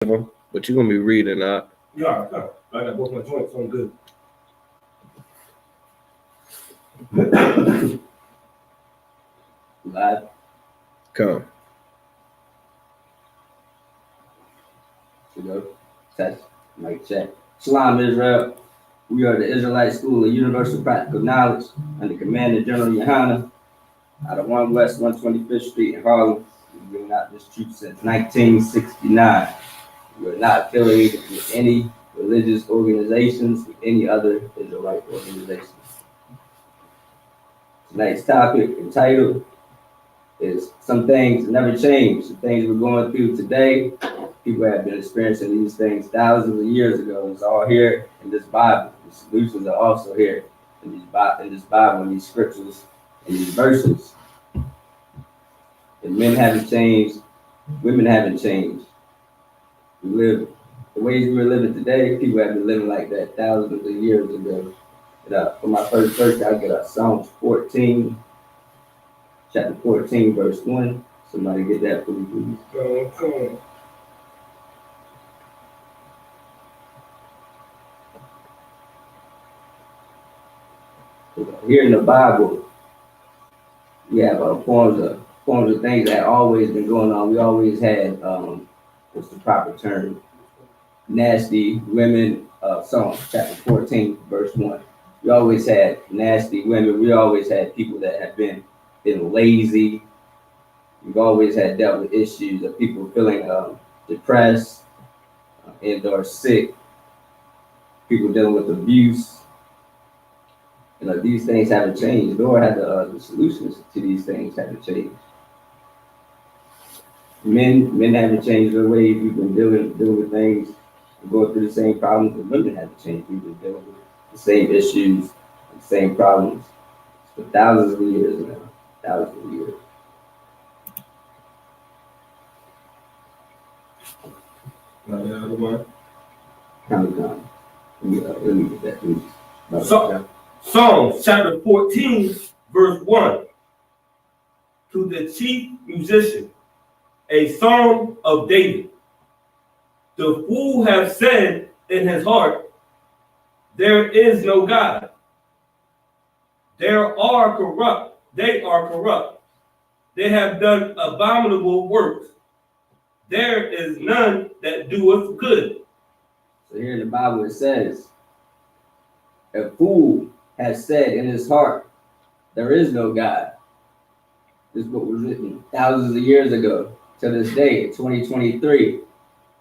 but you're gonna be reading that. Yeah, I got both my joints on good. Live. Come. To go. Test. Mic check. Shalom, Israel. We are the Israelite School of Universal Practical Knowledge under Commander General Yohana out of 1 West 125th Street in Harlem. We've been out this truth since 1969. We are not affiliated with any religious organizations or any other Israelite organizations. Tonight's topic entitled is Some Things Never Change. Some things we're going through today, people have been experiencing these things thousands of years ago. It's all here in this Bible. The solutions are also here in this Bible, in these scriptures, in these verses. And men haven't changed, women haven't changed. We live the ways we were living today, people have been living like that thousands of years ago. And, for my first verse, I get Psalms 14, chapter 14, verse 1. Somebody get that for me, please. Come on. Here in the Bible, we have forms of things that always been going on. We always had what's the proper term? Nasty women. Psalms chapter 14, verse 1. We always had nasty women. We always had people that have been lazy. We've always had dealt with issues of people feeling depressed and or sick. People dealing with abuse. These things haven't changed, nor have the solutions to these things haven't changed. Men haven't changed their ways. We've been dealing with things, going through the same problems, but women haven't changed. We've been dealing with the same issues, the same problems for thousands of years now. Thousands of years. Come. Let me get that, please. Psalms chapter 14, verse 1. To the chief musician, a psalm of David. The fool have said in his heart, there is no God. They are corrupt. They have done abominable works. There is none that doeth good. So here in the Bible it says, a fool has said in his heart, there is no God. This book was written thousands of years ago. To this day, in 2023,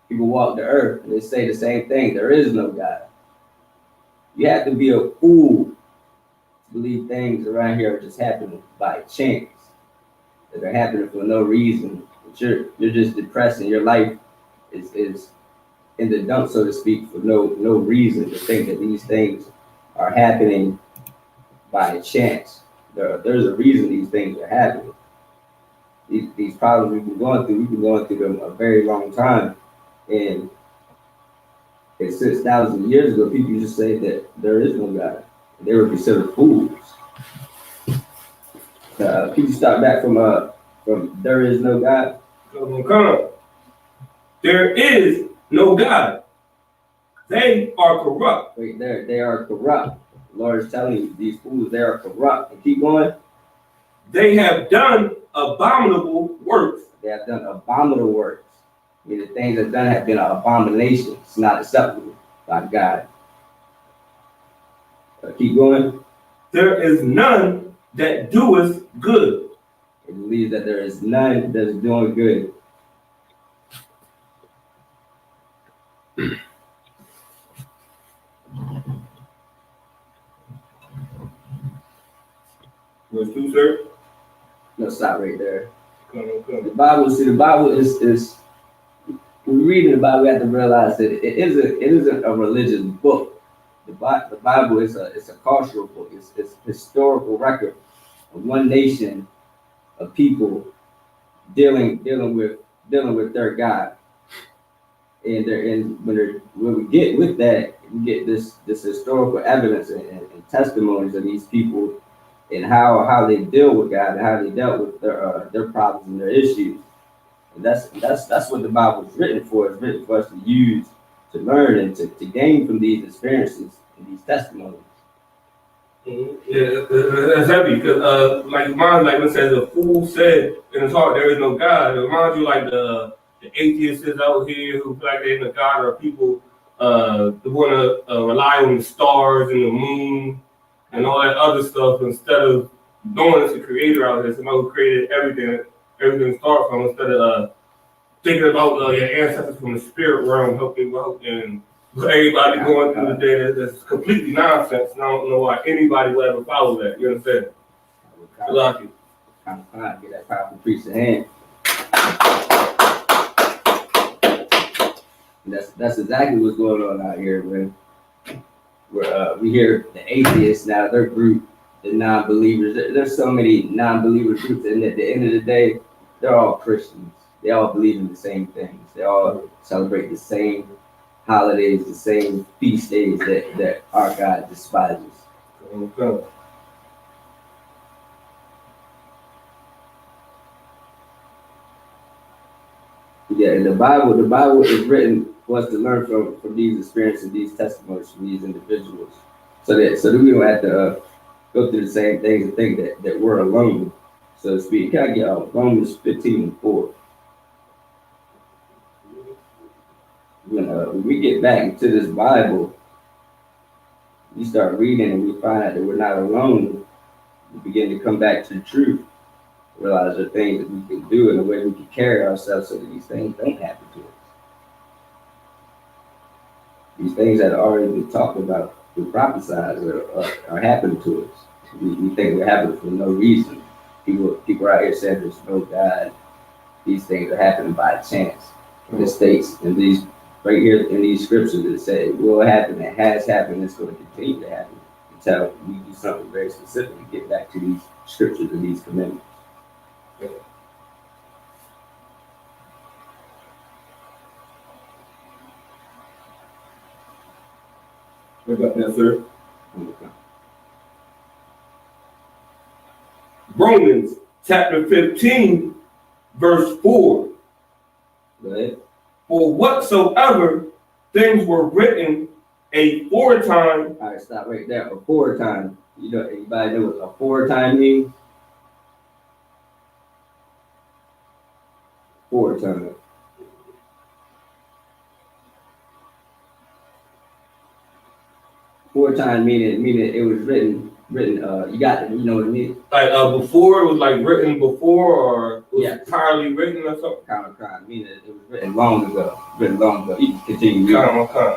people walk the earth and they say the same thing. There is no God. You have to be a fool to believe things around here are just happening by chance. That they're happening for no reason. But you're just depressed and your life is in the dump, so to speak, for no reason to think that these things are happening by chance. There's a reason these things are happening. These problems we've been going through them a very long time. And it's 6,000 years ago, people used to say that there is no God. They were considered fools. Can you start back from there is no God? Come on. There is no God. They are corrupt. Wait there, they are corrupt. The Lord is telling you, these fools, they are corrupt. And keep going. They have done abominable works. They have done abominable works. I mean, the things they've done have been an abomination. It's not acceptable by God. Keep going. There is none that doeth good. They believe that there is none that is doing good. Verse 2, sir. No, stop right there. Come on. The Bible is when we read the Bible, we have to realize that it isn't a religious book. The Bible is a cultural book. It's historical record of one nation of people dealing with their God. And when we get with that, we get this historical evidence and testimonies of these people and how they deal with God and how they dealt with their problems and their issues. And that's what the Bible is written for. It's written for us to use, to learn, and to gain from these experiences and these testimonies. Yeah, that's heavy because, like mine, like when it says, "The fool said in his heart, there is no God." It reminds you like the atheists out here who feel like they're in the God, or people who want to rely on the stars and the moon and all that other stuff instead of knowing it's a creator out there, somebody who created everything starts from, instead of thinking about your ancestors from the spirit realm helping you out. And everybody going through the day that's completely nonsense, and I don't know why anybody would ever follow that. You understand? Good luck. Kind of fun, get that powerful priest's hand. And that's exactly what's going on out here, man. We hear the atheists now, their group, the non-believers. There's so many non-believer groups, and at the end of the day, they're all Christians. They all believe in the same things. They all celebrate the same holidays, the same feast days that our God despises. Okay. Yeah, and the Bible is written for us to learn from these experiences, these testimonies from these individuals, so that we don't have to go through the same things and think that we're alone, so to speak. Can I get Romans 15:4? When we get back into this Bible, we start reading and we find out that we're not alone. We begin to come back to the truth, realize there are things that we can do and the way we can carry ourselves so that these things don't happen to us. These things that have already been talked about, been prophesied, are happening to us. We think they're happening for no reason. People are out here saying there's no God. These things are happening by chance. And it states in these right here in these scriptures that say it will happen, it has happened, it's going to continue to happen until we do something very specific to get back to these scriptures and these commandments. What about that, sir? Romans chapter 15, verse 4. Go ahead. For whatsoever things were written aforetime. All right, stop right there. Aforetime. You know, anybody know what aforetime means? Aforetime. Aforetime meaning it was written. You got it. You know what I mean? Like before, it was like written before, or it was Yeah. entirely written or something. Kind of crime. Meaning it was written long ago. You can continue. Kind.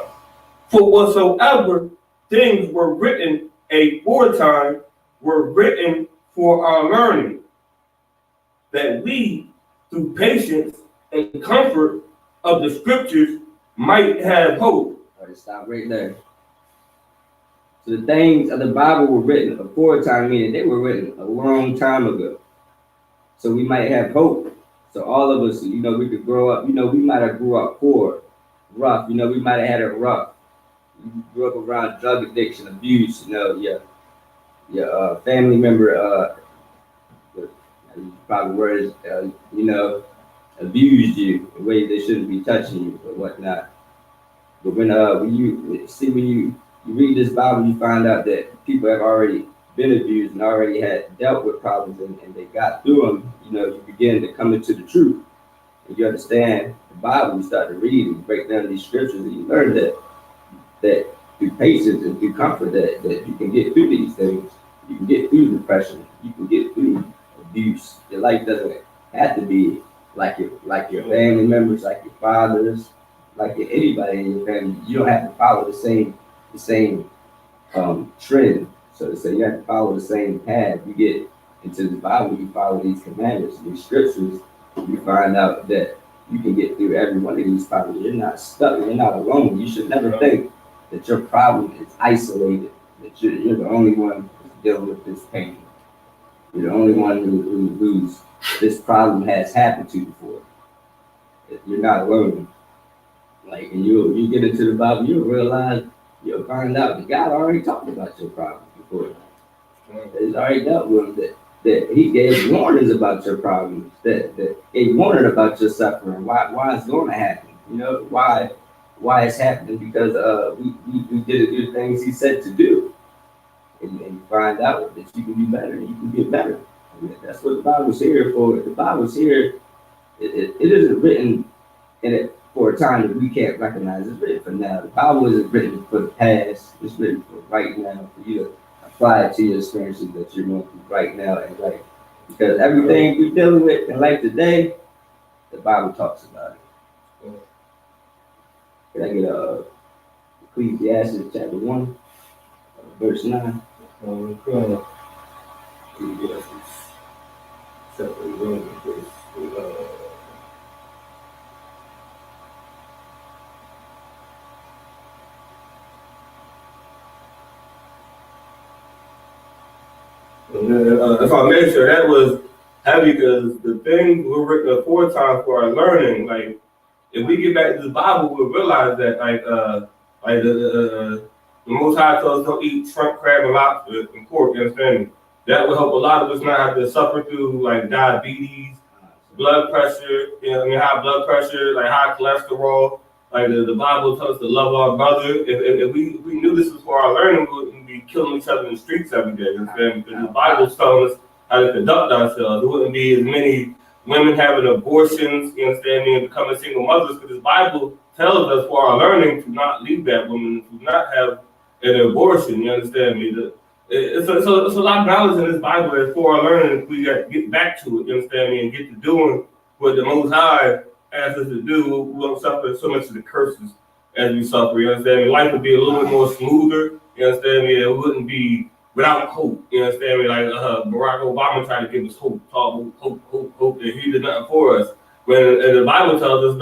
For whatsoever things were written aforetime were written for our learning, that we, through patience and comfort of the scriptures, might have hope. All right, stop right there. So the things of the Bible were written aforetime, meaning they were written a long time ago. So we might have hope. So all of us, we could grow up, we might have grew up poor, rough, we might have had it rough. You grew up around drug addiction, abuse, your family member, probably words, abused you in ways they shouldn't be touching you or whatnot. But when you read this Bible, you find out that people have already been abused and already had dealt with problems and they got through them. You begin to come into the truth and you understand the Bible. You start to read and break down these scriptures and you learn that through patience and through comfort that you can get through these things. You can get through depression. You can get through abuse. Your life doesn't have to be like your family members, like your fathers, like anybody in your family. You don't have to follow the same trend, so to say. You have to follow the same path. You get into the Bible, you follow these commandments, these scriptures, you find out that you can get through every one of these problems. You're not stuck, you're not alone. You should never think that your problem is isolated, that you're the only one who's dealing with this pain. You're the only one who's this problem has happened to before. You're not alone. And you get into the Bible, you'll find out that God already talked about your problems before. He's already dealt with them. that he gave warnings about your problems, that he warned about your suffering, why it's going to happen, you know, why it's happening, because we did the things he said to do, and you find out that you can be better, and you can get better. I mean, that's what the Bible's here for. The Bible's here. It isn't written in it for a time that we can't recognize. It's written for now. The Bible isn't written for the past. It's written for right now, for you to apply it to your experiences that you're going through right now in life. Because everything we're dealing with in life today, the Bible talks about it. Can I get Ecclesiastes chapter 1, verse 9? If I make sure that was heavy, because the things were written aforetime for our learning. Like, if we get back to the Bible, we'll realize that the Most High tells us don't eat shrimp, crab, and lobster and pork. You understand me? That will help a lot of us not have to suffer through like diabetes, blood pressure, you know, I mean, high blood pressure, like high cholesterol. Like the Bible tells us to love our brother. If we knew this was for our learning, we wouldn't be killing each other in the streets every day. You understand? Because the Bible's telling us how to conduct ourselves. There wouldn't be as many women having abortions, you understand me, and becoming single mothers, because the Bible tells us for our learning to not leave that woman, to not have an abortion, you understand me? It's a lot of knowledge in this Bible that's for our learning. If we got to get back to it, you understand me, and get to doing what the Most High asks us to do, we won't suffer so much of the curses as we suffer, you understand me? Life would be a little bit more smoother, you understand me? It wouldn't be without hope, you understand me? Like Barack Obama tried to give us hope, talk hope, that he did nothing for us. When the Bible tells us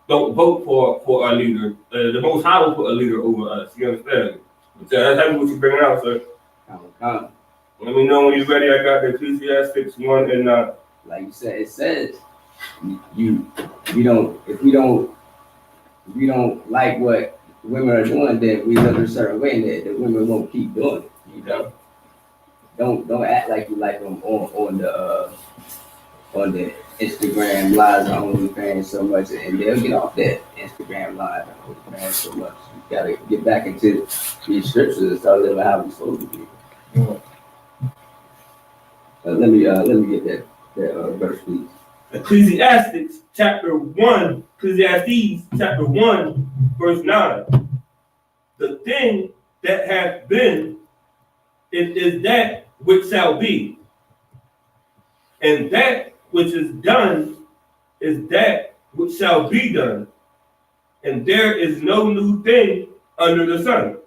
don't vote for our leader. The Most High will put a leader over us, you understand? So that's what you're bringing out, sir. Let me know when you're ready. I got the Ecclesiastes 1 and 9. Like you said, it says if we don't like what women are doing, then we live a certain way, and the women won't keep doing it. You know, don't act like you like them on the Instagram lives or OnlyFans so much, and they'll get off that Instagram live and OnlyFans so much. You gotta get back into these scriptures and start living how we're supposed to be. Let me get that verse, please. Ecclesiastes chapter 1, verse 9. The thing that hath been is that which shall be, and that which is done is that which shall be done, and there is no new thing under the sun.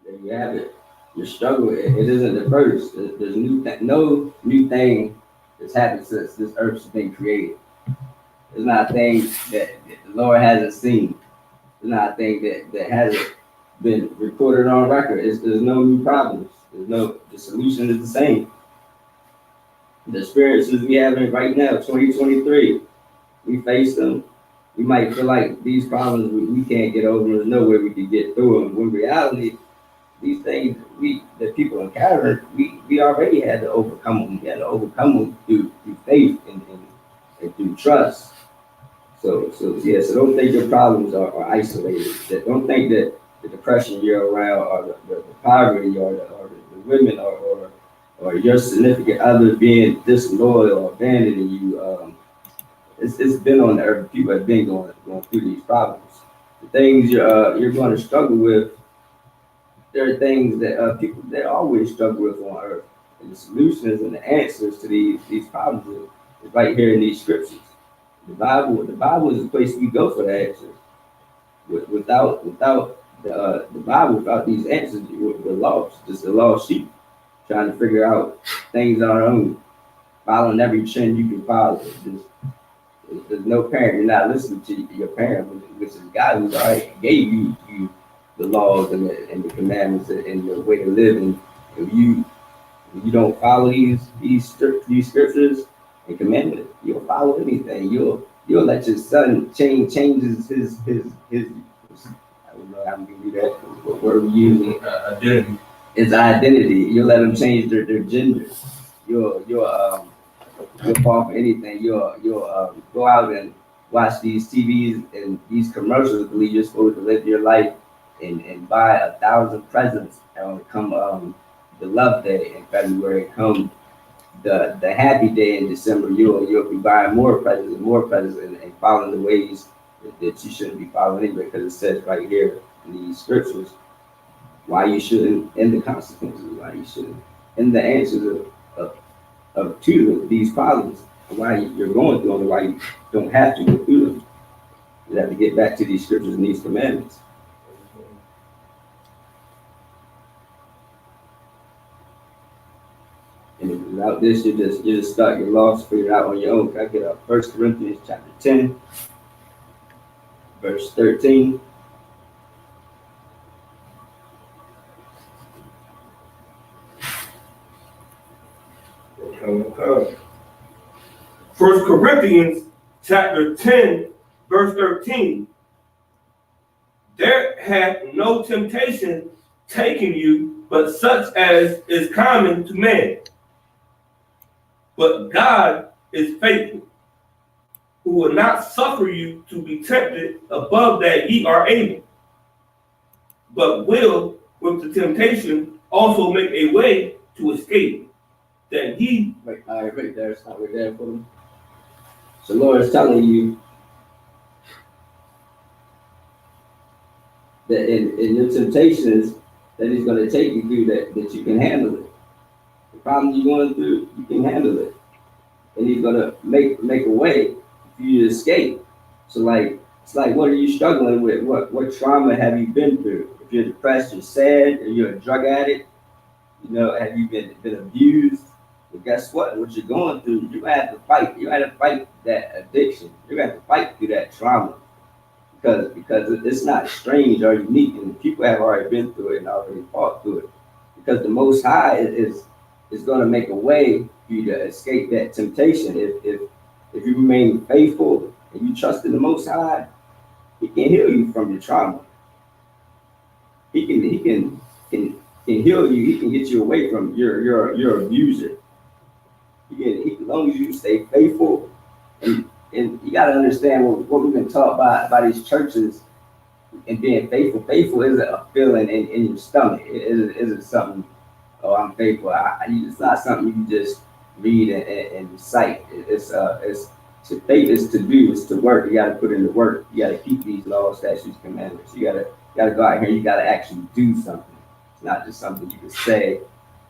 There you have it. Your struggle, it isn't the first. There's no new thing that's happened since this earth has been created. It's not a thing that the Lord hasn't seen. It's not a thing that hasn't been recorded on record. There's no new problems. The solution is the same. The experiences we have right now, 2023, we face them. We might feel like these problems we can't get over. There's no way we can get through them. When in reality, these things that people encounter, we already had to overcome them. We had to overcome them through faith and through trust. So don't think your problems are isolated. Don't think that the depression you're around, or the poverty, or the women, or your significant other being disloyal or abandoning you. It's been on the earth. People have been going through these problems. The things you're going to struggle with, there are things that people that always struggle with on earth, and the solutions and the answers to these problems is right here in these scriptures. The Bible is the place we go for the answers. Without the Bible, without these answers, we're lost. Just a lost sheep trying to figure out things on our own, following every trend you can follow. There's no parent. You're not listening to your parent, which is God, who's already gave you the laws and the commandments and the way to live. And if you don't follow these scriptures and commandments, you'll follow anything. You'll let your son changes his I don't know how to do that. What word we using? Identity. His identity. You'll let him change their gender. you'll fall for anything. You'll go out and watch these TVs and these commercials. Believe you're supposed to live your life and buy 1,000 presents. And come the love day in February, come the happy day in December, you'll be buying more presents and following the ways that you shouldn't be following anyway, because it says right here in these scriptures why you shouldn't, and the consequences why you shouldn't, and the answers of to these problems, why you're going through them, and why you don't have to go through them. You have to get back to these scriptures and these commandments. And without this, you just start your lost, figure it out on your own. I get up 1 Corinthians chapter 10, verse 13. Okay. 1 Corinthians chapter 10, verse 13. There hath no temptation taken you, but such as is common to man. But God is faithful, who will not suffer you to be tempted above that ye are able, but will with the temptation also make a way to escape, that ye... Right there, stop right there for them. So Lord is telling you that in your temptations that he's going to take you through, that you can handle it. The problem you're going through, you can handle it. And he's going to make a way for you to escape. So it's like, what are you struggling with? What trauma have you been through? If you're depressed, you're sad, or you're a drug addict, have you been abused? Well, guess what? What you're going through, you're going to have to fight. You're going to have to fight that addiction. You're going to have to fight through that trauma. Because it's not strange or unique, and people have already been through it and already fought through it. Because the Most High is going to make a way for you to escape that temptation. If you remain faithful and you trust in the Most High, He can heal you from your trauma. He can heal you. He can get you away from your abuser. As long as you stay faithful, and you got to understand what we've been taught by these churches and being faithful. Faithful isn't a feeling in your stomach. It isn't something, oh, I'm faithful. It's not something you can just read and recite. Faith is to do, is to work. You got to put in the work. You got to keep these laws, statutes, commandments. You got to go out here. You got to actually do something. It's not just something you can say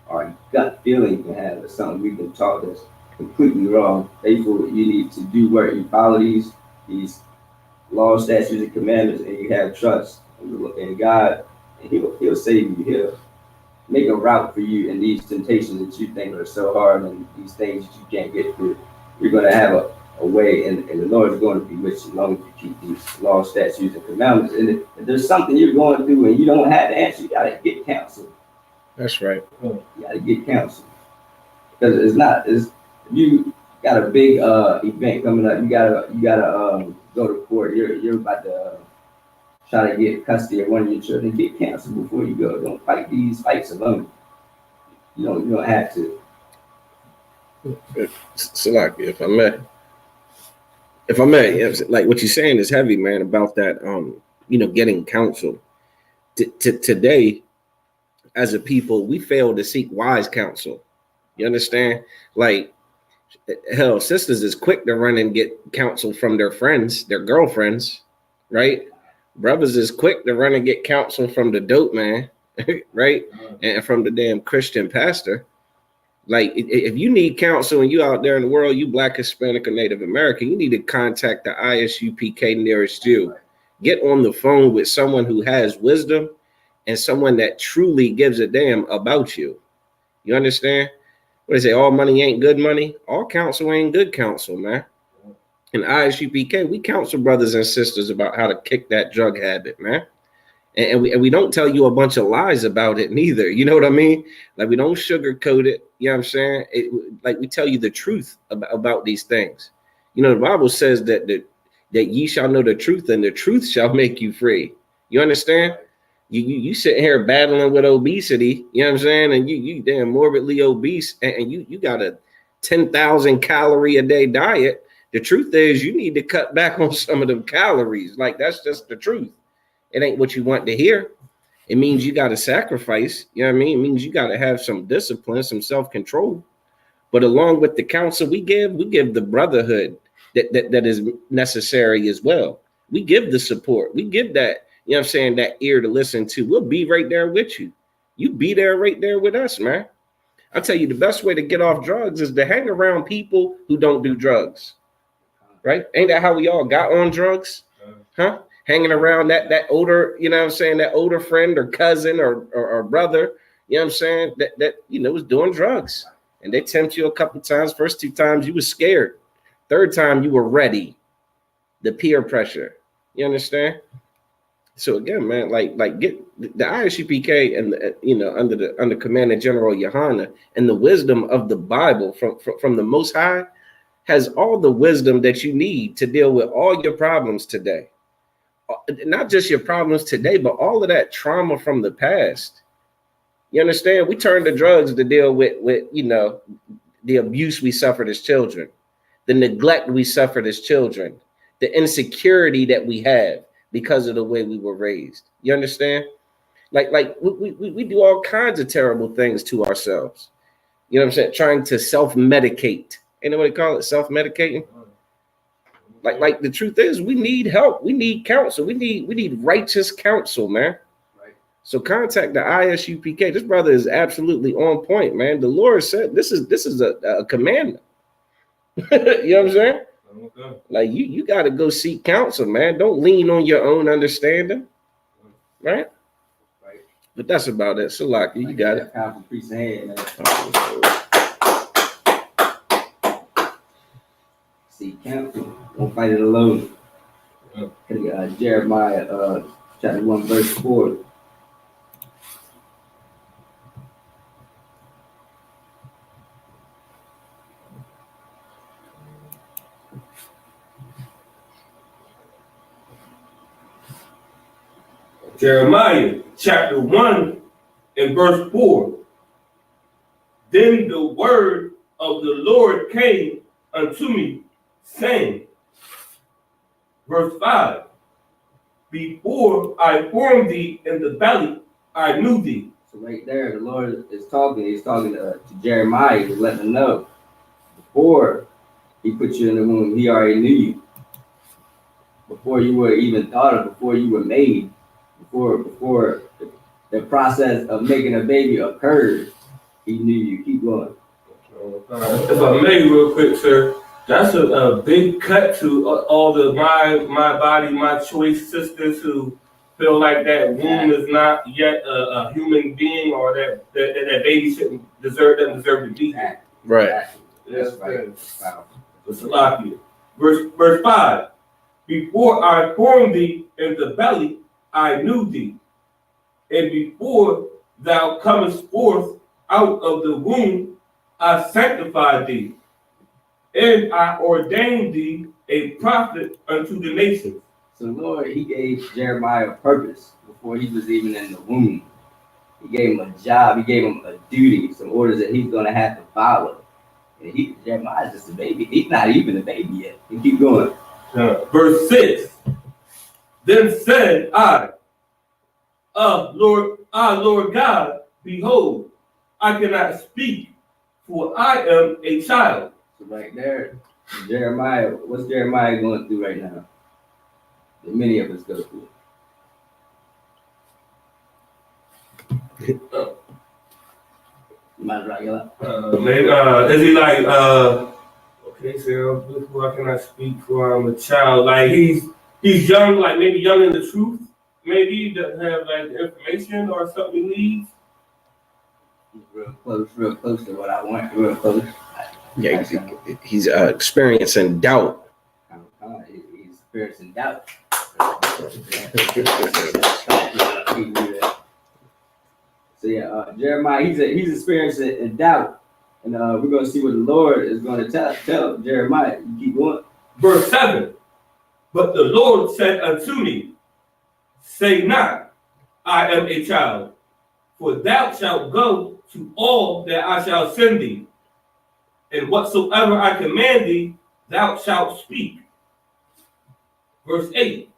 or a gut feeling you can have. It's something we've been taught that's completely wrong. Faithful, you need to do work. You follow these laws, statutes, and commandments, and you have trust in God, and He'll save you. He'll make a route for you in these temptations that you think are so hard and these things that you can't get through. You're going to have a way, and the Lord is going to be with you as long as you keep these laws, statutes, and commandments. And if there's something you're going through and you don't have the answer, you got to get counsel. That's right. You got to get counsel, because if you got a big event coming up, you gotta go to court. You're about to try to get custody of one of your children. Get counsel before you go. Don't fight these fights alone. You don't have to. Salaki, if I may, like what you're saying is heavy, man, about that, getting counsel. Today, as a people, we fail to seek wise counsel. You understand? Like, hell, sisters is quick to run and get counsel from their friends, their girlfriends, right? Brothers is quick to run and get counsel from the dope man, right? And from the damn Christian pastor. Like, if you need counsel and you out there in the world, you Black, Hispanic, or Native American, you need to contact the ISUPK nearest you. Get on the phone with someone who has wisdom and someone that truly gives a damn about you. You understand? What they say, all money ain't good money. All counsel ain't good counsel, man. In ISUPK, we counsel brothers and sisters about how to kick that drug habit, man. And we don't tell you a bunch of lies about it neither. You know what I mean? Like, we don't sugarcoat it. You know what I'm saying? Like, we tell you the truth about these things. You know, the Bible says that ye shall know the truth, and the truth shall make you free. You understand? You sitting here battling with obesity, you know what I'm saying? And you damn morbidly obese, and you got a 10,000 calorie a day diet. The truth is you need to cut back on some of them calories. Like, that's just the truth. It ain't what you want to hear. It means you got to sacrifice. You know what I mean? It means you got to have some discipline, some self-control. But along with the counsel we give the brotherhood that is necessary as well. We give the support. We give that, you know what I'm saying, that ear to listen to. We'll be right there with you. You be there right there with us, man. I tell you, the best way to get off drugs is to hang around people who don't do drugs. Right? Ain't that how we all got on drugs? Huh? Hanging around that older, you know what I'm saying, that older friend or cousin or brother, you know what I'm saying, that you know, was doing drugs. And they tempt you a couple times. First 2 times you were scared. Third time you were ready. The peer pressure. You understand? So again, man, like get the ISUPK and the, you know, under Commander General Yohana, and the wisdom of the Bible from the Most High has all the wisdom that you need to deal with all your problems today. Not just your problems today, but all of that trauma from the past. You understand? We turn to drugs to deal with you know, the abuse we suffered as children, the neglect we suffered as children, the insecurity that we have because of the way we were raised. You understand? Like we do all kinds of terrible things to ourselves. You know what I'm saying? Trying to self-medicate. Ain't nobody call it self-medicating? Like the truth is, we need help. We need counsel. We need righteous counsel, man. Right. So contact the ISUPK. This brother is absolutely on point, man. The Lord said this is a commandment. You know what I'm saying? Okay. Like you got to go seek counsel, man. Don't lean on your own understanding, right? Right. But that's about it. So, like, you got it. Powerful priest hand, man. Seek counsel. Don't fight it alone. Jeremiah chapter 1 verse 4. Jeremiah chapter 1 and verse 4. Then the word of the Lord came unto me, saying, verse 5, before I formed thee in the belly, I knew thee. So right there, the Lord is talking. He's talking to Jeremiah to let him know, before he put you in the womb, he already knew you. Before you were even thought of, before you were made, before the process of making a baby occurred, he knew you. Keep going. If I may, real quick, sir, that's a big cut to all the my body, my choice sisters who feel like that womb is not yet a human being, or that baby doesn't deserve to be. Right. That's right. Wow. Verse 5. Before I formed thee in the belly, I knew thee. And before thou comest forth out of the womb, I sanctified thee. And I ordained thee a prophet unto the nations. So Lord, he gave Jeremiah a purpose before he was even in the womb. He gave him a job. He gave him a duty, some orders that he's going to have to follow. And Jeremiah's just a baby. He's not even a baby yet. And keep going. Verse 6. Then said I, Lord God, behold, I cannot speak, for I am a child. So right there, Jeremiah, what's Jeremiah going through right now? That many of us go through. Is he like, okay, so why can I speak, for I'm a child? Like he's young, like maybe young in the truth, maybe he doesn't have like information or something he needs. Real close to what I want, real close. Yeah, he's experiencing doubt. He's experiencing doubt. So yeah, Jeremiah, he's experiencing doubt, and we're going to see what the Lord is going to tell Jeremiah. You keep going. Verse 7. But the Lord said unto me, say not, I am a child. For thou shalt go to all that I shall send thee, and whatsoever I command thee, thou shalt speak. Verse 8,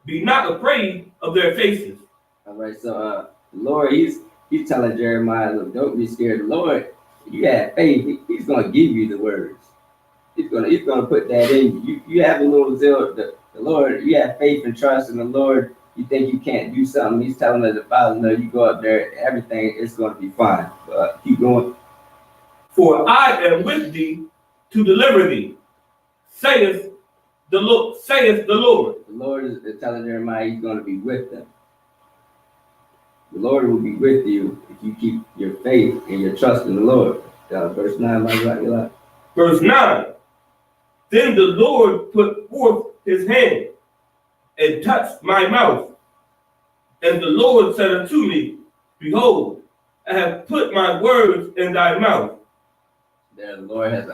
be not afraid of their faces. All right, so the Lord, he's telling Jeremiah, look, don't be scared. The Lord, you have faith, he's gonna give you the words. He's gonna put that in you. You have a little zeal, the Lord, you have faith and trust in the Lord. You think you can't do something, he's telling us the Father, no, you go up there, everything is gonna be fine. Keep going. For I am with thee to deliver thee, saith the Lord. The Lord is telling Jeremiah he's gonna be with them. The Lord will be with you if you keep your faith and your trust in the Lord. Verse 9, my right. Verse 9, then the Lord put forth his hand and touched my mouth. And the Lord said unto me, behold, I have put my words in thy mouth. There the Lord has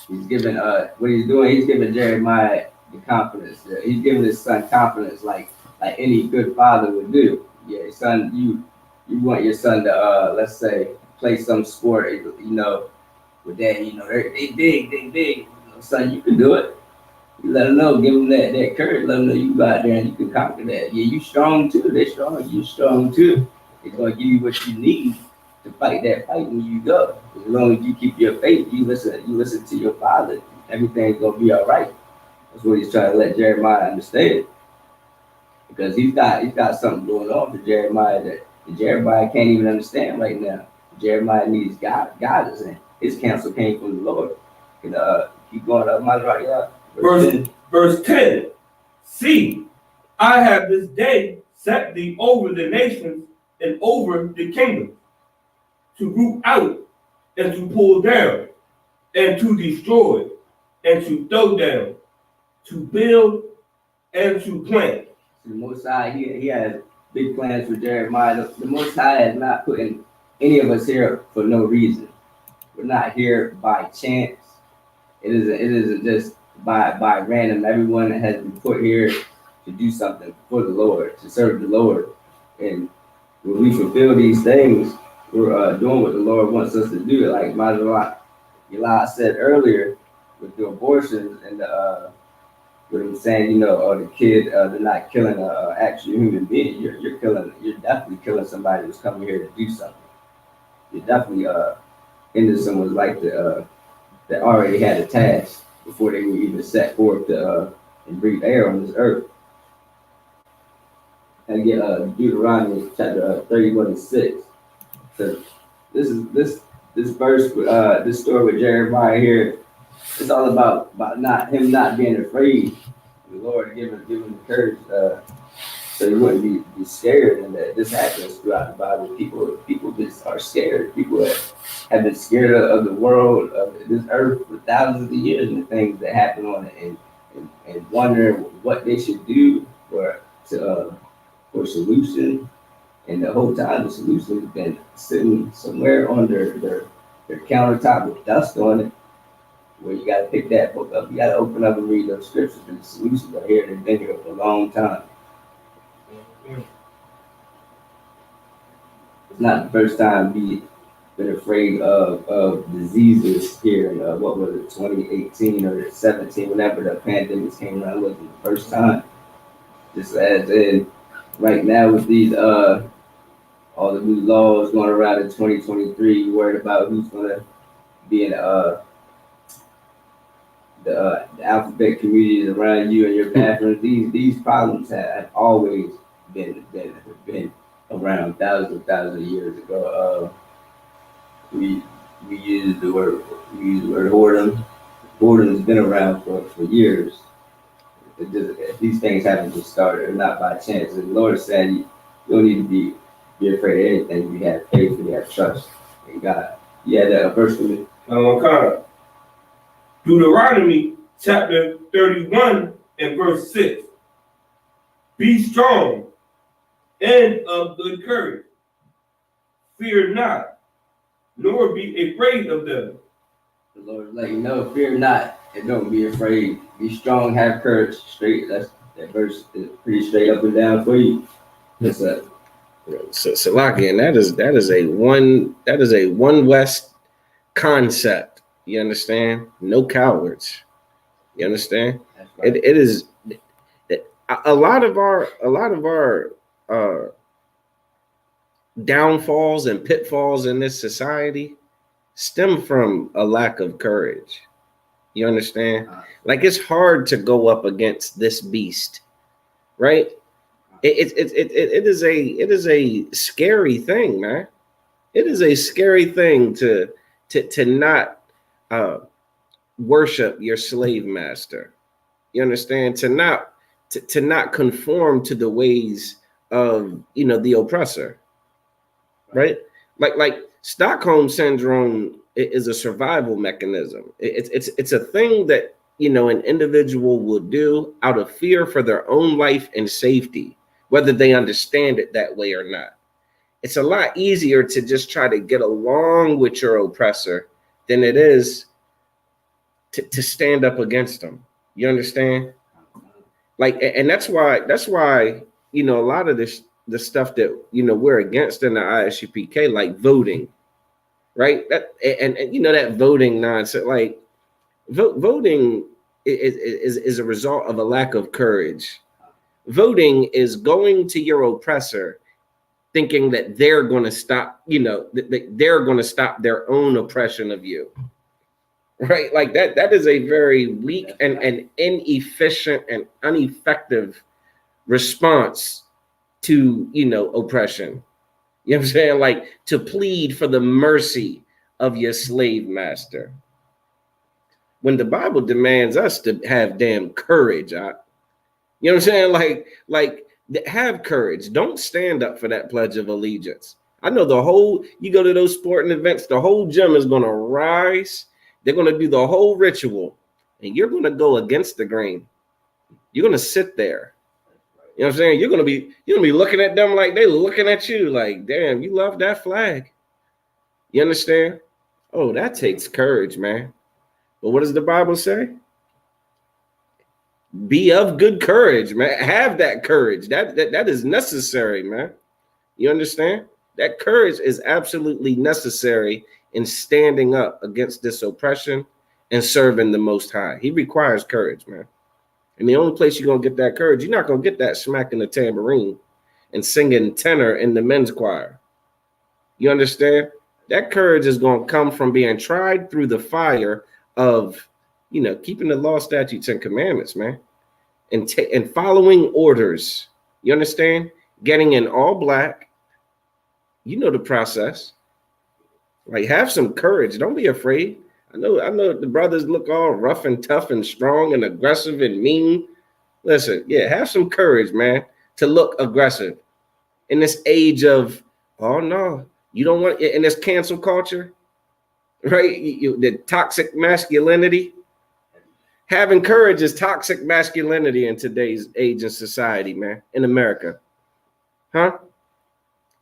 he's given what he's doing, he's giving Jeremiah the confidence. He's giving his son confidence like any good father would do. Yeah, son, you want your son to let's say play some sport, you know, with that, you know, they big. Son, you can do it. You let them know, give them that courage, let them know you go out there and you can conquer that. Yeah, you strong too. They're strong, you strong too. It's gonna give you what you need to fight that fight when you go. As long as you keep your faith, you listen to your father, everything's gonna be all right. That's what he's trying to let Jeremiah understand. Because he's got something going on for Jeremiah that Jeremiah can't even understand right now. Jeremiah needs guidance, and his counsel came from the Lord. And keep going up, my right, yeah. Verse 10, see, I have this day set thee over the nations and over the kingdoms, to root out and to pull down and to destroy and to throw down, to build and to plant. The Most High, he has big plans for Jeremiah. The Most High is not putting any of us here for no reason. We're not here by chance. It isn't just by random. Everyone has been put here to do something for the Lord, to serve the Lord. And when we fulfill these things, we're doing what the Lord wants us to do. Like Eli said earlier, with the abortions and what he was saying, you know, the kid, they're not killing an actual human being. You're definitely killing somebody who's coming here to do something. You're definitely ending someone's life that already had a task before they were even set forth to and breathe air on this earth. And get Deuteronomy chapter 31:6. So this verse, this story with Jeremiah here, it's all about him not being afraid. The Lord giving the courage so he wouldn't be scared. And that this happens throughout the Bible. People just are scared. People have been scared of the world, of this earth for thousands of years, and the things that happen on it, and wondering what they should do for solution. And the whole time the solution has been sitting somewhere on their countertop with dust on it, where you got to pick that book up. You got to open up and read those scriptures, and the solutions are here. They've been here for a long time. It's not the first time we've been afraid of diseases here in, what was it, 2018 or 17, whenever the pandemic came around. It wasn't the first time. Just as in right now with these all the new laws going around in 2023, you worried about who's going to be in the alphabet communities around you and your bathroom. These problems have always been around thousands of years ago. We use the word whoredom. Whoredom has been around for years. These things haven't just started, they're not by chance. And the Lord said you don't need to be afraid of anything. You have faith and you have trust in God. You had that verse for me. Deuteronomy chapter 31 and verse 6. Be strong and of good courage. Fear not, nor be afraid of them. The Lord is letting you know, fear not and don't be afraid. Be strong, have courage. Straight, that verse is pretty straight up and down for you. Yes, sir. So Salaki, and that is a one West concept. You understand? No cowards. You understand? That's right. It is a lot of our uh, downfalls and pitfalls in this society stem from a lack of courage. You understand? Like it's hard to go up against this beast, right? It is a scary thing, man. It is a scary thing to not uh, worship your slave master. You understand? To not conform to the ways of the oppressor, right? Like Stockholm syndrome is a survival mechanism. It's a thing that an individual will do out of fear for their own life and safety, whether they understand it that way or not. It's a lot easier to just try to get along with your oppressor than it is to stand up against them. You understand? Like, and that's why a lot of the stuff that we're against in the ISUPK, like voting, right? That and that voting nonsense, like voting is a result of a lack of courage. Voting is going to your oppressor thinking that they're going to stop, that they're going to stop their own oppression of you. Right? Like that is a very weak and inefficient and ineffective response to, oppression. You know what I'm saying? Like to plead for the mercy of your slave master. When the Bible demands us to have damn courage, you know what I'm saying? Like have courage. Don't stand up for that Pledge of Allegiance. I know you go to those sporting events, the whole gym is going to rise. They're going to do the whole ritual, and you're going to go against the grain. You're going to sit there. You know what I'm saying? You're going to be looking at them like they're looking at you like, damn, you love that flag. You understand? Oh, that takes courage, man. But what does the Bible say? Be of good courage, man. Have that courage. That is necessary, man. You understand? That courage is absolutely necessary in standing up against this oppression and serving the Most High. He requires courage, man. And the only place you're going to get that courage, you're not going to get that smacking the tambourine and singing tenor in the men's choir. You understand? That courage is going to come from being tried through the fire of, keeping the law, statutes, and commandments, man. And following orders. You understand? Getting in all black. You know the process. Like, have some courage. Don't be afraid. I know the brothers look all rough and tough and strong and aggressive and mean. Listen, have some courage, man, to look aggressive in this age of, oh no, you don't want, in this cancel culture, right? The toxic masculinity. Having courage is toxic masculinity in today's age and society, man, in America. Huh?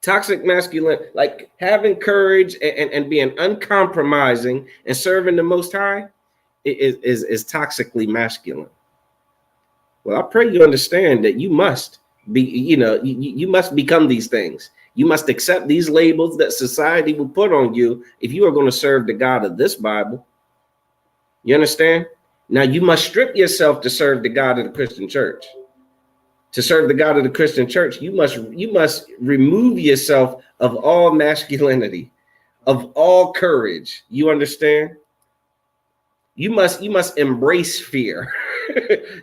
Toxic masculine, like having courage and being uncompromising and serving the Most High is toxically masculine. Well, I pray you understand that you must be, you must become these things. You must accept these labels that society will put on you if you are going to serve the God of this Bible. You understand? Now you must strip yourself to serve the God of the Christian church. To serve the God of the Christian church, you must remove yourself of all masculinity, of all courage. You understand? You must embrace fear.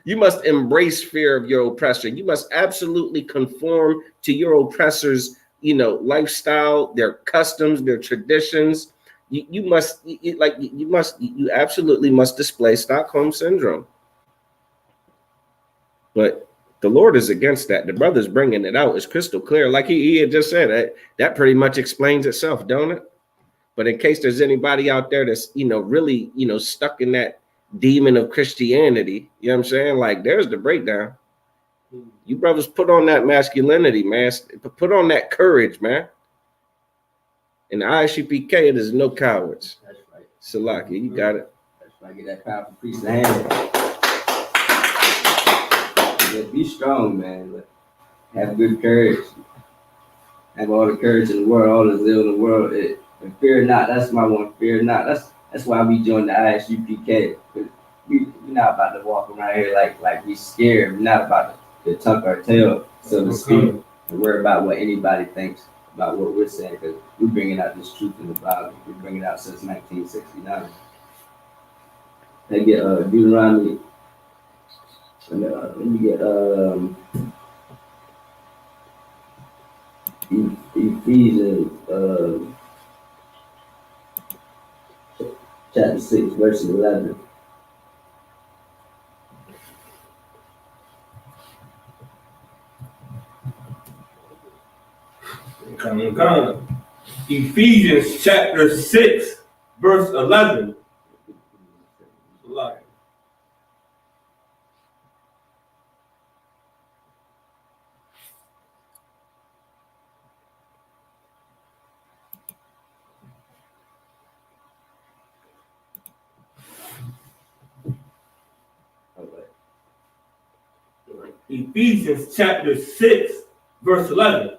You must embrace fear of your oppressor. You must absolutely conform to your oppressor's, lifestyle, their customs, their traditions. You absolutely must display Stockholm syndrome. But the Lord is against that. The brother's bringing it out. It's crystal clear. Like he had just said, that pretty much explains itself, don't it? But in case there's anybody out there that's, really, stuck in that demon of Christianity, you know what I'm saying? Like, there's the breakdown. You brothers put on that masculinity, man. Put on that courage, man. In the ISUPK, it is no cowards. That's right. Salaki, you got it. That's right. Get that powerful priest hand. Yeah, be strong, man. Have good courage. have all the courage in the world, all the zeal in the world, and fear not. That's my one. Fear not. That's why we joined the ISUPK. We're not about to walk around here like we scared. We're not about to tuck our tail, so to speak, and worry about what anybody thinks about what we're saying, because we're bringing out this truth in the Bible. We're bringing it out since 1969. They get Deuteronomy. Let me get Ephesians chapter 6, verse 11. Come. Ephesians chapter 6, verse 11. Ephesians chapter 6, verse 11.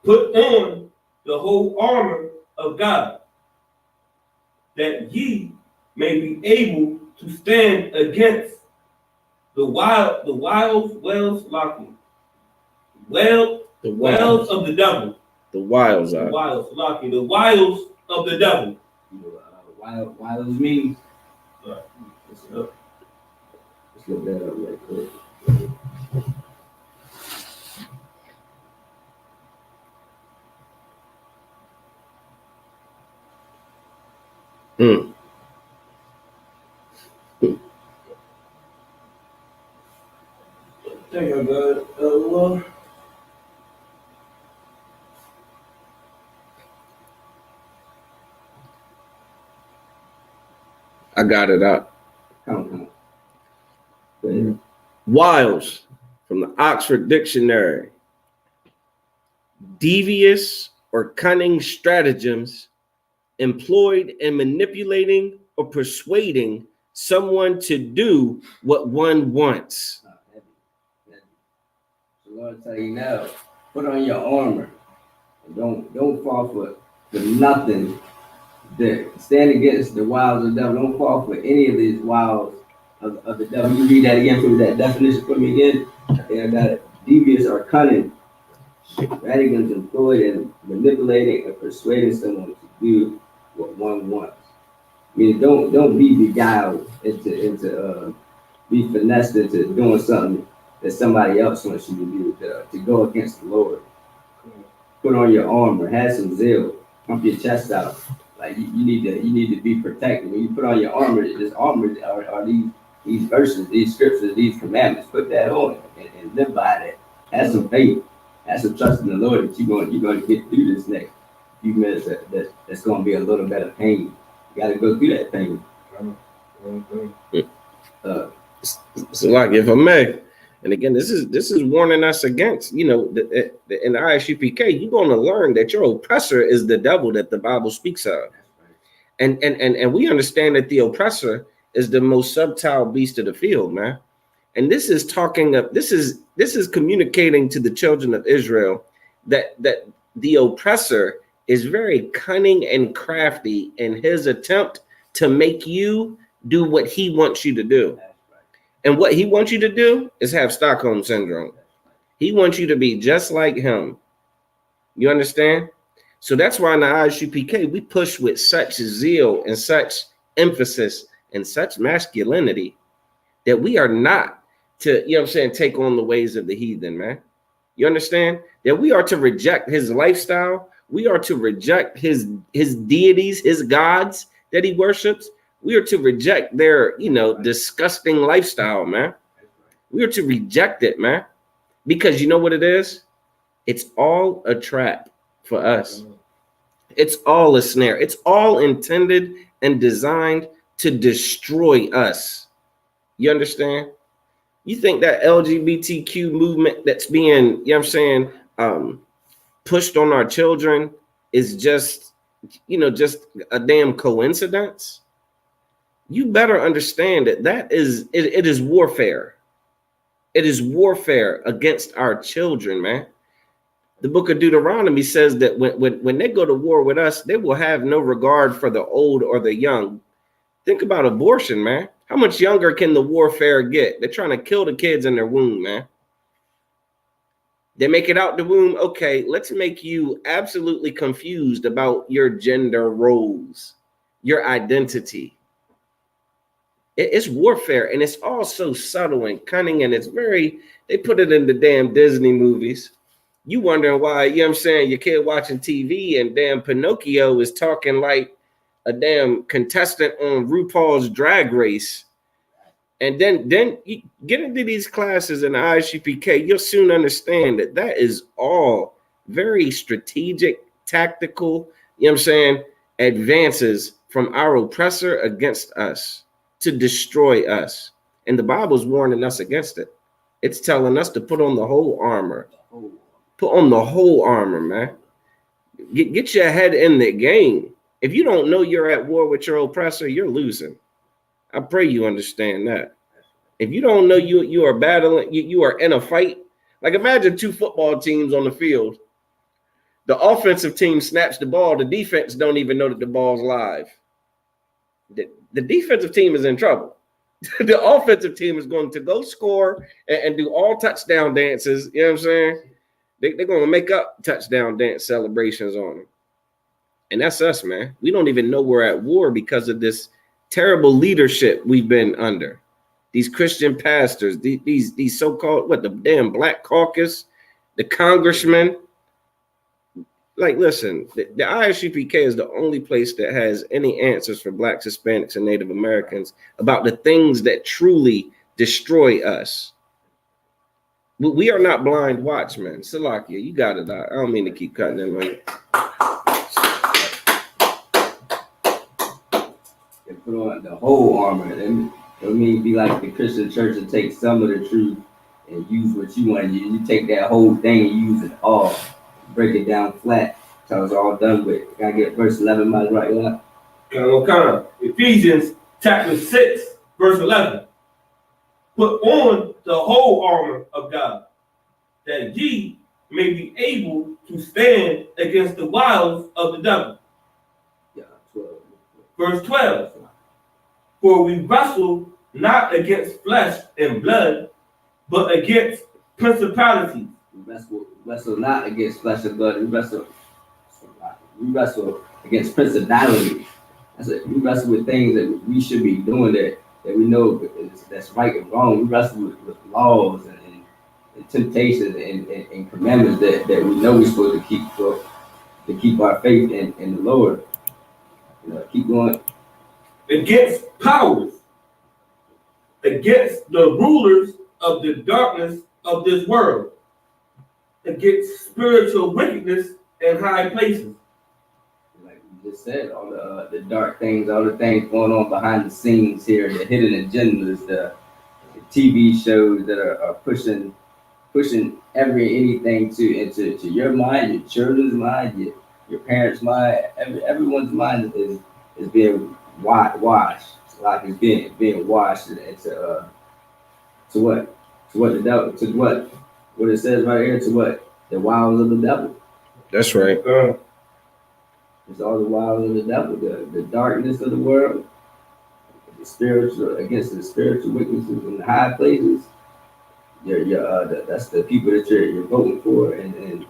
Put on the whole armor of God, that ye may be able to stand against the wiles of the devil. The wiles The are. wiles of the devil. Wiles means. Right. Let's look that up right quick. Thank you, God. I got it up. Come. Wiles from the Oxford Dictionary. Devious or cunning stratagems employed in manipulating or persuading someone to do what one wants. The Lord tell you now, put on your armor. Don't fall for nothing. Stand against the wiles of the devil. Don't fall for any of these wiles of the devil. You read that again, for that definition for me again. I got it. Devious or cunning strategies employed in manipulating and persuading someone to do what one wants. I mean, don't be beguiled into be finessed into doing something that somebody else wants you to do, to go against the Lord. Put on your armor, have some zeal, pump your chest out. Like you need to be protected. When you put on your armor, this armor are these verses, these scriptures, these commandments. Put that on and live by that. Have some faith, have some trust in the Lord that you're going to get through this next few minutes. That's going to be a little bit of pain. You got to go through that pain. So, like, if I may, and again, this is warning us against, in the ISUPK, you're going to learn that your oppressor is the devil that the Bible speaks of, and we understand that the oppressor is the most subtle beast of the field, man. And this is communicating to the children of Israel that the oppressor is very cunning and crafty in his attempt to make you do what he wants you to do. And what he wants you to do is have Stockholm syndrome. He wants you to be just like him. You understand? So that's why in the ISUPK, we push with such zeal and such emphasis and such masculinity that we are not to, take on the ways of the heathen, man. You understand? That we are to reject his lifestyle. We are to reject his deities, his gods that he worships. We are to reject their, disgusting lifestyle, man. We are to reject it, man. Because you know what it is? It's all a trap for us. It's all a snare. It's all intended and designed to destroy us. You understand? You think that LGBTQ movement that's being, pushed on our children is just a damn coincidence? You better understand that it is warfare. It is warfare against our children, man. The book of Deuteronomy says that when they go to war with us, they will have no regard for the old or the young. Think about abortion, man. How much younger can the warfare get? They're trying to kill the kids in their womb, man. They make it out the womb. Okay, let's make you absolutely confused about your gender roles, your identity. It's warfare, and it's all so subtle and cunning, and it's very, they put it in the damn Disney movies. You wondering why, you know what I'm saying, your kid watching TV and damn Pinocchio is talking like a damn contestant on RuPaul's Drag Race. And then you get into these classes in the ISUPK, you'll soon understand that that is all very strategic, tactical, you know what I'm saying, advances from our oppressor against us to destroy us. And the Bible's warning us against it. It's telling us to put on the whole armor. Put on the whole armor, man. Get your head in the game. If you don't know you're at war with your oppressor, you're losing. I pray you understand that. If you don't know you are battling, you are in a fight. Like imagine two football teams on the field. The offensive team snaps the ball. The defense don't even know that the ball's live. The defensive team is in trouble. The offensive team is going to go score and do all touchdown dances. You know what I'm saying? They're going to make up touchdown dance celebrations on them. And that's us, man. We don't even know we're at war because of this terrible leadership we've been under. These Christian pastors, these so-called, what, the damn Black Caucus, the congressmen. Like, listen, the ISUPK is the only place that has any answers for Blacks, Hispanics, and Native Americans about the things that truly destroy us. We are not blind watchmen. Salakia, you got it. I don't mean to keep cutting in on you. They put on the whole armor. It mean be like the Christian church and take some of the truth and use what you want to use. You take that whole thing and use it all. Break it down flat till it's all done with. Gotta get verse 11 miles right now. Ephesians chapter 6, verse 11. Put on the whole armor of God, that ye may be able to stand against the wiles of the devil. Yeah, 12. Verse 12. For we wrestle not against flesh and blood, but against principalities. We wrestle not against flesh and blood. We wrestle against principalities. We wrestle with things that we should be doing that we know that's right and wrong. We wrestle with laws and temptations and commandments that we know we're supposed to keep our faith in the Lord. Keep going. Against powers, against the rulers of the darkness of this world, against spiritual wickedness in high places. Like we just said, all the dark things, all the things going on behind the scenes here, the hidden agendas, the TV shows that are pushing anything into your mind, your children's mind, your parents' mind, everyone's mind is being washed, like it's being washed into what the devil, to what it says right here, to what the wiles of the devil. That's right. It's all the wiles of the devil, the darkness of the world, against the spiritual weaknesses in the high places. That's the people that you're voting for, and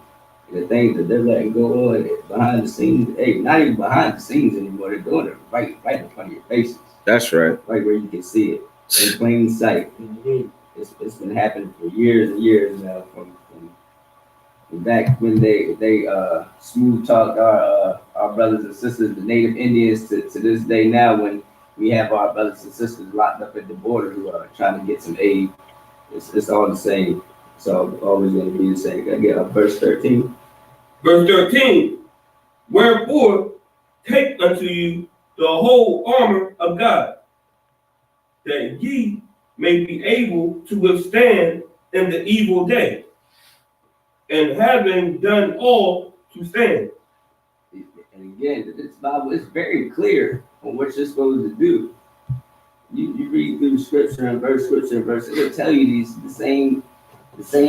the things that they're letting go on behind the scenes. Hey, not even behind the scenes anymore. They're doing it right in front of your faces. That's right. Right where you can see it in plain sight. Mm-hmm. It's been happening for years and years now. From back when they smooth talked our brothers and sisters, the Native Indians, to this day now, when we have our brothers and sisters locked up at the border who are trying to get some aid. It's all the same. It's always going to be the same. I get verse 13. Verse 13. Wherefore, take unto you the whole armor of God, that ye may be able to withstand in the evil day, and having done all, to stand. And again, this Bible is very clear on what you're supposed to do. You read through scripture and verse, it'll tell you the same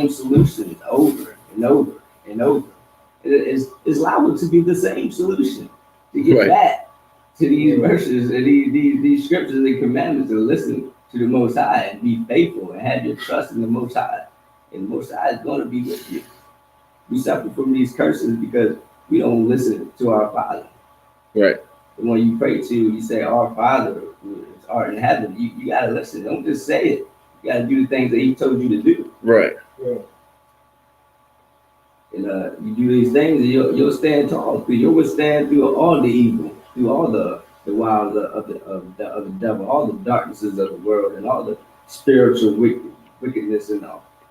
solutions over and over. And and over. It's liable to be the same solution to get back to these verses and these scriptures and commandments, and listen to the Most High and be faithful and have your trust in the Most High. And the Most High is going to be with you. We suffer from these curses because we don't listen to our Father. Right. And when you pray to, you say, "Our Father who art in heaven." You got to listen. Don't just say it. You got to do the things that He told you to do. Right. And you do these things, and you'll stand tall. You'll withstand through all the evil, through all the wiles of the devil, all the darknesses of the world, and all the spiritual wickedness, and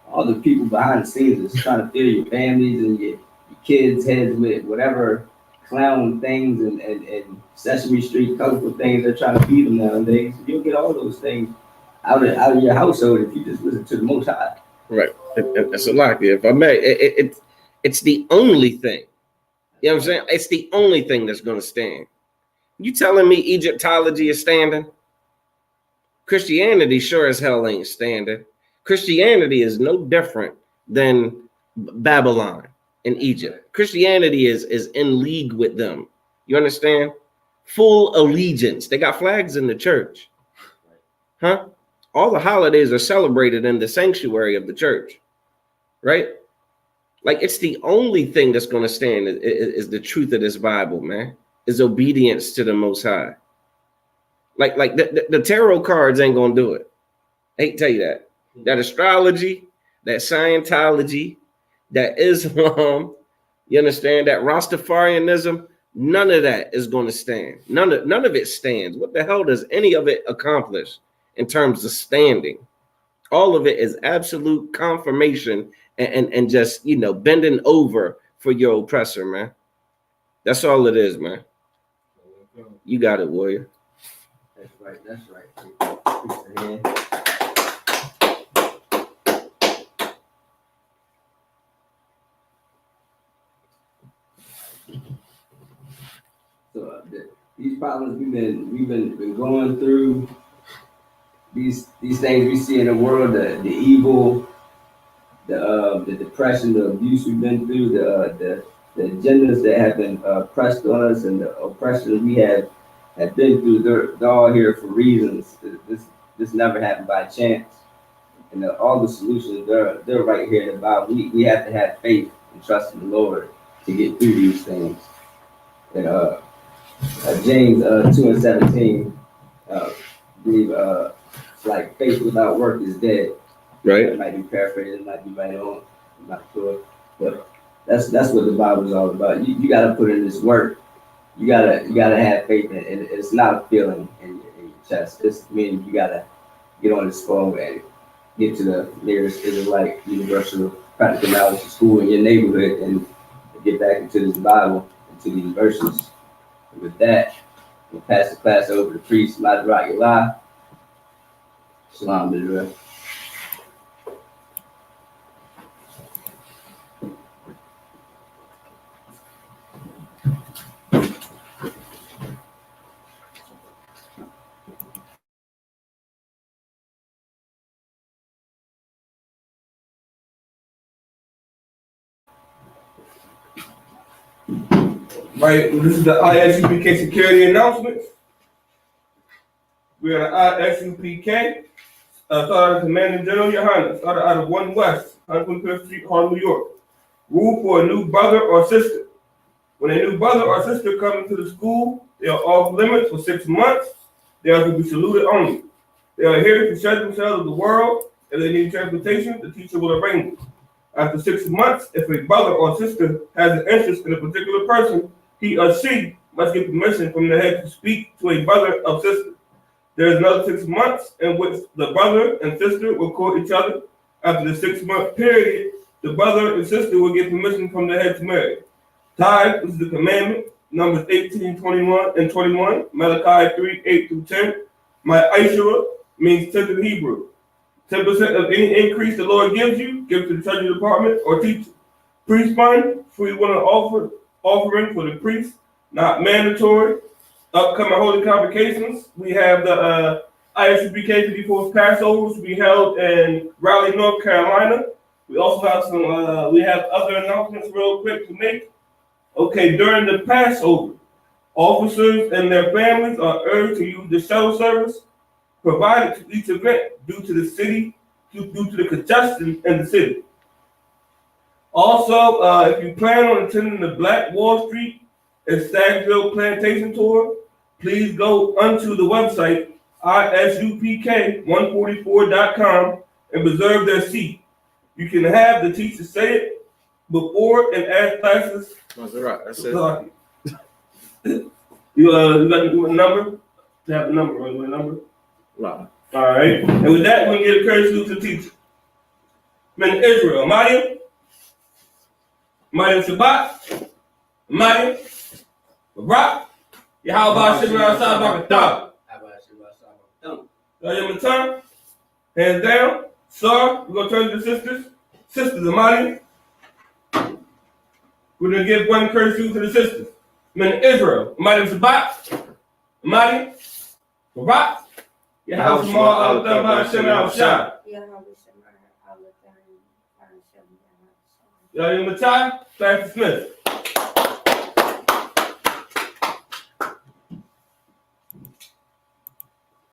all the people behind the scenes that's trying to fill your families and your kids' heads with whatever clown things and Sesame Street colorful things they're trying to feed them nowadays. You'll get all those things out of your household if you just listen to the Most High. Right. It's a lot. If I may, it's the only thing. You know what I'm saying? It's the only thing that's going to stand. You telling me Egyptology is standing? Christianity sure as hell ain't standing. Christianity is no different than Babylon and Egypt. Christianity is in league with them. You understand? Full allegiance. They got flags in the church. Huh? All the holidays are celebrated in the sanctuary of the church. Right? Like, it's the only thing that's going to stand is the truth of this Bible, man. Is obedience to the Most High. Like the tarot cards ain't going to do it. I hate to tell you that. That astrology, that Scientology, that Islam, you understand, that Rastafarianism, none of that is going to stand. None of it stands. What the hell does any of it accomplish in terms of standing? All of it is absolute confirmation and just, bending over for your oppressor, man. That's all it is, man. You got it, warrior. That's right. That's right. So these problems we've been going through, these things we see in the world, the evil, the depression, the abuse we've been through, the agendas that have been pressed on us, and the oppression we have been through. They're all here for reasons. This never happened by chance, and all the solutions they're right here in the Bible. We have to have faith and trust in the Lord to get through these things. And James 2:17, believe like faith without work is dead. Right. It might be paraphrased, it might be right on. I'm not sure, but that's what the Bible is all about. You got to put in this work. You gotta have faith, and it's not a feeling in your chest. This means you gotta get on this phone and get to the nearest Israelite universal practical knowledge school in your neighborhood and get back into this Bible, into these verses. And with that, we'll pass the class over to priest Madrak Ylah. Shalom, Israel. Right, this is the ISUPK security announcements. We are the ISUPK, started out of Commander General Yohanan, started out of 1 West, 125th Street, Harlem, New York. Rule for a new brother or sister. When a new brother or sister comes into the school, they are off limits for 6 months. They are to be saluted only. They are here to shed themselves of the world. If they need transportation, the teacher will arrange it. After 6 months, if a brother or sister has an interest in a particular person, he or she must get permission from the head to speak to a brother or sister. There is another 6 months in which the brother and sister will court each other. After the 6-month period, the brother and sister will get permission from the head to marry. Tithe is the commandment, Numbers 18, 21, and 21, Malachi 3, 8 through 10. My Ishua means 10th in Hebrew. 10% of any increase the Lord gives you, give to the treasury department or teacher. Priest fund, free will offering for the priest, not mandatory. Upcoming holy convocations, we have the ISUPK 54th Passover to be held in Raleigh, North Carolina, We also have we have other announcements real quick to make. Okay, during the Passover, officers and their families are urged to use the shuttle service provided to each event due to the congestion in the city. Also, if you plan on attending the Black Wall Street and Stagville Plantation Tour, please go onto the website ISUPK144.com and reserve their seat. You can have the teacher say it before and as classes. That's right. That's it. You got a number? To have a number, right? A number? Right. All right. And with that, we're going to get a courtesy to the teacher. Men of Israel, Amayim Shabbat, Amayim, Barak, Yahweh Shemar Sabakatam. Matan, hands down. Sir, we're going to turn to the sisters. Sisters, Amayim. We're going to give one courtesy to the sisters. Men of Israel, Amayim Shabbat, Amayim, Barak, Yahweh Shemar Sabakatam. Matan, Pastor Smith.